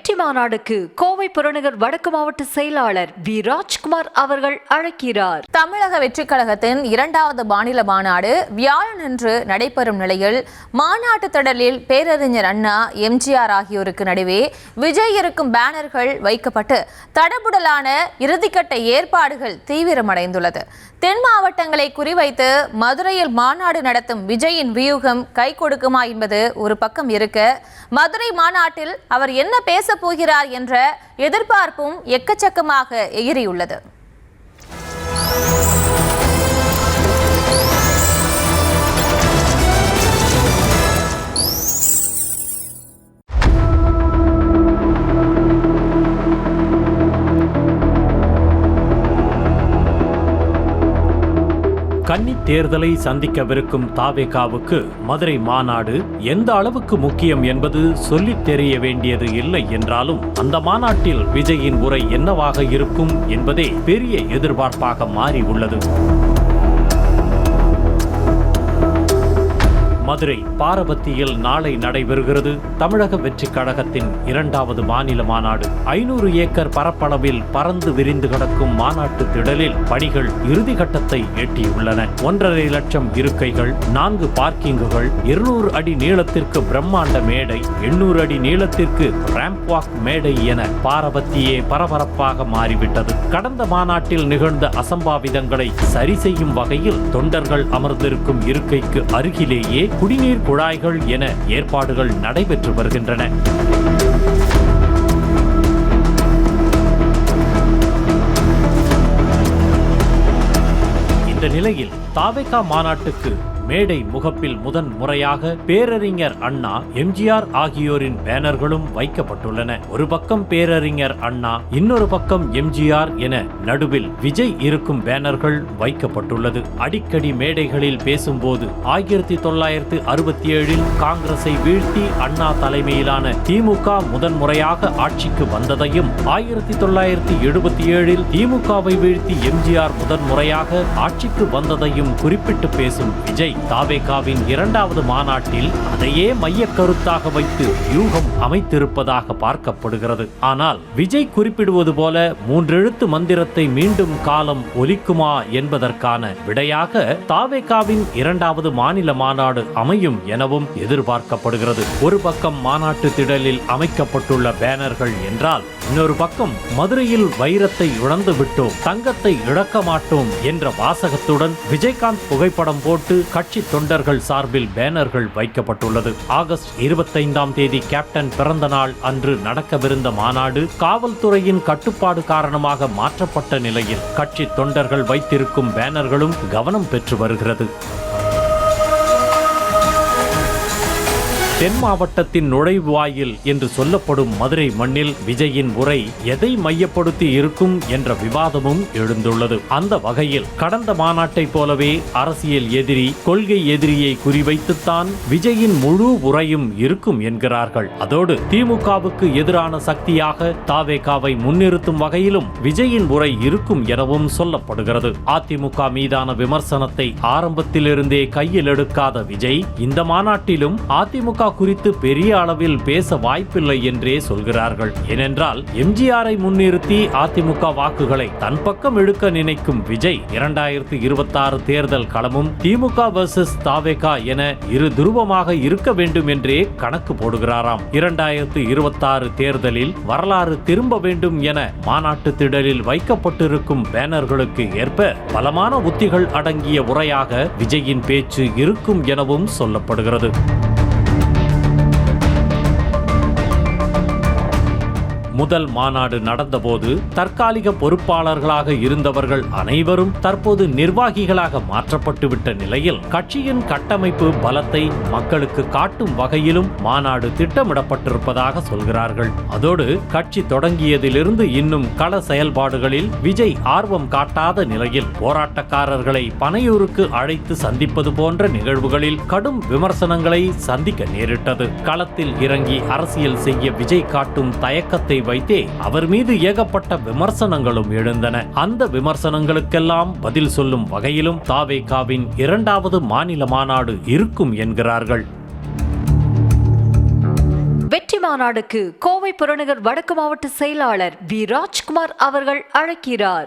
வெற்றி மாநாடுக்கு கோவை புறநகர் வடக்கு மாவட்ட செயலாளர் வி ராஜ்குமார் அவர்கள் அழைக்கிறார். தமிழக வெற்றிக் கழகத்தின் 2வது மாநில மாநாடு வியாழனன்று நடைபெறும் நிலையில் மாநாட்டு திடலில் பேரறிஞர் அண்ணா, எம்ஜிஆர் ஆகியோருக்கு நடுவே விஜய் இருக்கும் பேனர்கள் வைக்கப்பட்டு தடபுடலான இறுதிக்கட்ட ஏற்பாடுகள் தீவிரமடைந்துள்ளது. தென் மாவட்டங்களை குறிவைத்து மதுரையில் மாநாடு நடத்தும் விஜயின் வியூகம் கை கொடுக்குமா என்பது ஒரு பக்கம் இருக்க, மதுரை மாநாட்டில் அவர் என்ன பேசப் போகிறார் என்ற எதிர்பார்ப்பும் எக்கச்சக்கமாக எகிரியுள்ளது. கன்னி தேர்தலை சந்திக்கவிருக்கும் தாவேகாவுக்கு மதுரை மாநாடு எந்த அளவுக்கு முக்கியம் என்பது சொல்லித் தெரிய வேண்டியது இல்லை என்றாலும், அந்த மாநாட்டில் விஜயின் உரை என்னவாக இருக்கும் என்பதே பெரிய எதிர்பார்ப்பாக மாறி உள்ளது. மதுரை பாரபத்தியில் நாளை நடைபெறுகிறது தமிழக வெற்றிக் கழகத்தின் 2வது மாநில மாநாடு. 500 ஏக்கர் பரப்பளவில் பறந்து விரிந்து கிடக்கும் மாநாட்டு திடலில் பணிகள் இறுதிக்கட்டத்தை எட்டியுள்ளன. 1.5 லட்சம் இருக்கைகள், 4 பார்க்கிங்குகள், 200 அடி நீளத்திற்கு பிரம்மாண்ட மேடை, 800 அடி நீளத்திற்கு ரேம்ப் வாக் மேடை என பாரபத்தியே பரபரப்பாக மாறிவிட்டது. கடந்த மாநாட்டில் நிகழ்ந்த அசம்பாவிதங்களை சரி செய்யும் வகையில் தொண்டர்கள் அமர்ந்திருக்கும் இருக்கைக்கு அருகிலேயே குடிநீர் குழாய்கள் என ஏற்பாடுகள் நடைபெற்று வருகின்றன. இந்த நிலையில் தாவேகா மாநாட்டுக்கு மேடை முகப்பில் முதன் முறையாக பேரறிஞர் அண்ணா, எம்ஜிஆர் ஆகியோரின் பேனர்களும் வைக்கப்பட்டுள்ளன. ஒரு பக்கம் பேரறிஞர் அண்ணா, இன்னொரு பக்கம் எம்ஜிஆர் என நடுவில் விஜய் இருக்கும் பேனர்கள் வைக்கப்பட்டுள்ளது. அடிக்கடி மேடைகளில் பேசும்போது 1967 காங்கிரஸை வீழ்த்தி அண்ணா தலைமையிலான திமுக முதன் முறையாக ஆட்சிக்கு வந்ததையும், 1977 திமுகவை வீழ்த்தி எம்ஜிஆர் முதன் முறையாக ஆட்சிக்கு வந்ததையும் குறிப்பிட்டு பேசும் விஜய் தாவேகாவின் 2வது மாநாட்டில் அதையே மைய கருத்தாக வைத்து யூகம் அமைத்திருப்பதாக பார்க்கப்படுகிறது. ஆனால் விஜய் குறிப்பிடுவது போல 3 எழுத்து மந்திரத்தை மீண்டும் காலம் ஒலிக்குமா என்பதற்கான விடையாக தாவேகாவின் 2வது மாநில மாநாடு அமையும் எனவும் எதிர்பார்க்கப்படுகிறது. ஒரு பக்கம் மாநாட்டு திடலில் அமைக்கப்பட்டுள்ள பேனர்கள் என்றால், இன்னொரு பக்கம் மதுரையில் வைரத்தை இழந்து விட்டோம், தங்கத்தை இழக்க மாட்டோம் என்ற வாசகத்துடன் விஜயகாந்த் புகைப்படம் போட்டு கட்சி தொண்டர்கள் சார்பில் பேனர்கள் வைக்கப்பட்டுள்ளது. ஆகஸ்ட் 25ஆம் தேதி கேப்டன் பிறந்த நாள் அன்று நடக்கவிருந்த மாநாடு காவல்துறையின் கட்டுப்பாடு காரணமாக மாற்றப்பட்ட நிலையில் கட்சி தொண்டர்கள் வைத்திருக்கும் பேனர்களும் கவனம் பெற்று வருகிறது. தென் மாவட்டத்தின் நுழைவாயில் என்று சொல்லப்படும் மதுரை மண்ணில் விஜயின் உரை எதை மையப்படுத்தி இருக்கும் என்ற விவாதமும் எழுந்துள்ளது. அந்த வகையில் கடந்த மாநாட்டை போலவே அரசியல் எதிரி, கொள்கை எதிரியை குறிவைத்துத்தான் விஜயின் முழு உரையும் இருக்கும் என்கிறார்கள். அதோடு திமுகவுக்கு எதிரான சக்தியாக தாவேகாவை முன்னிறுத்தும் வகையிலும் விஜயின் உரை இருக்கும் எனவும் சொல்லப்படுகிறது. அதிமுக மீதான விமர்சனத்தை ஆரம்பத்திலிருந்தே கையில் எடுக்காத விஜய் இந்த மாநாட்டிலும் அதிமுக குறித்து பெரிய அளவில் பேச வாய்ப்பில்லை என்றே சொல்கிறார்கள். ஏனென்றால் எம்ஜிஆரை முன்னிறுத்தி அதிமுக வாக்குகளை தன் பக்கம் இழுக்க நினைக்கும் விஜய் 2026 தேர்தல் களமும் திமுக வெர்சஸ் தாவேகா என இரு துருவமாக இருக்க வேண்டும் என்றே கணக்கு போடுகிறாராம். 2026 தேர்தலில் வரலாறு திரும்ப வேண்டும் என மாநாட்டு திடலில் வைக்கப்பட்டிருக்கும் பேனர்களுக்கு ஏற்ப பலமான உத்திகள் அடங்கிய உரையாக விஜயின் பேச்சு இருக்கும் எனவும் சொல்லப்படுகிறது. முதல் மாநாடு நடந்தபோது தற்காலிக பொறுப்பாளர்களாக இருந்தவர்கள் அனைவரும் தற்போது நிர்வாகிகளாக மாற்றப்பட்டுவிட்ட நிலையில் கட்சியின் கட்டமைப்பு பலத்தை மக்களுக்கு காட்டும் வகையிலும் மாநாடு திட்டமிடப்பட்டிருப்பதாக சொல்கிறார்கள். அதோடு கட்சி தொடங்கியதிலிருந்து இன்னும் கள செயல்பாடுகளில் விஜய் ஆர்வம் காட்டாத நிலையில் போராட்டக்காரர்களை பனையூருக்கு அழைத்து சந்திப்பது போன்ற நிகழ்வுகளில் கடும் விமர்சனங்களை சந்திக்க நேரிட்டது. களத்தில் இறங்கி அரசியல் செய்ய விஜய் காட்டும் தயக்கத்தை வைத்தே அவர் மீது ஏகப்பட்ட விமர்சனங்களும் எழுந்தன. அந்த விமர்சனங்களுக்கெல்லாம் பதில் சொல்லும் வகையிலும் தாவேகாவின் 2வது மாநில மாநாடு இருக்கும் என்கிறார்கள். வெற்றி மாநாடுக்கு கோவை புறநகர் வடக்கு மாவட்ட செயலாளர் வி ராஜ்குமார் அவர்கள் அழைக்கிறார்.